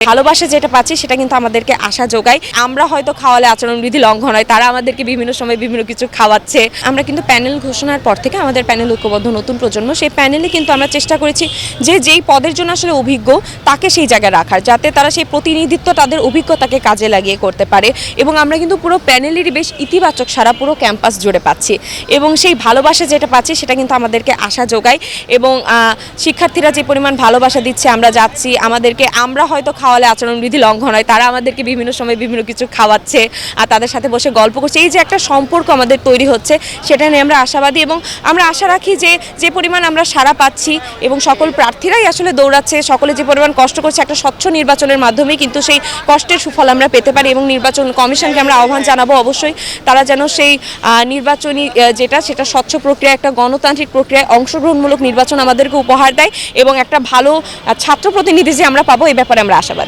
ভালোবাসা যেটা পাচ্ছি সেটা কিন্তু আমাদেরকে আশা যোগায়। আমরা হয়তো খাওয়ালে আচরণবিধি লঙ্ঘন হয়, তারা আমাদেরকে বিভিন্ন সময় বিভিন্ন কিছু খাওয়াচ্ছে। আমরা কিন্তু প্যানেল ঘোষণার পর থেকে আমাদের প্যানেল ঐক্যবদ্ধ নতুন প্রজন্ম, সেই প্যানেলে কিন্তু আমরা চেষ্টা করেছি যে যেই পদের জন্য আসলে অভিজ্ঞ তাকে সেই জায়গায় রাখার, যাতে তারা সেই প্রতিনিধিত্ব তাদের অভিজ্ঞতাকে কাজে লাগিয়ে করতে পারে। এবং আমরা কিন্তু পুরো প্যানেলেরই বেশ ইতিবাচক সারা পুরো ক্যাম্পাস জুড়ে পাচ্ছি, এবং সেই ভালোবাসা যেটা পাচ্ছি সেটা কিন্তু আমাদেরকে আশা যোগায়। এবং শিক্ষার্থীরা যে পরিমাণ ভালোবাসা দিচ্ছে, আমরা যাচ্ছি, আমরা হয়তো খাওয়ালে আচরণবিধি লঙ্ঘন হয়, তারা আমাদেরকে বিভিন্ন সময় বিভিন্ন কিছু খাওয়াচ্ছে আর তাদের সাথে বসে গল্প করছে। এই যে একটা সম্পর্ক আমাদের তৈরি হচ্ছে, সেটা নিয়ে আমরা আশাবাদী এবং আমরা আশা রাখি যে যে পরিমাণ আমরা সাড়া পাচ্ছি এবং সকল প্রার্থীরাই আসলে দৌড়াচ্ছে, সকলে যে পরিমাণ কষ্ট করছে, একটা স্বচ্ছ নির্বাচনের মাধ্যমে কিন্তু সেই কষ্টের সুফল আমরা পেতে পারি। এবং নির্বাচন কমিশনকে আমরা আহ্বান জানাবো অবশ্যই তারা যেন সেই নির্বাচনী সেটা স্বচ্ছ প্রক্রিয়া, একটা গণতান্ত্রিক প্রক্রিয়ায় অংশগ্রহণমূলক নির্বাচন আমাদেরকে উপহার দেয় এবং একটা ভালো ছাত্র প্রতিনিধি যে আমরা পাবো এই ব্যাপারে আমরা আশাবাদী।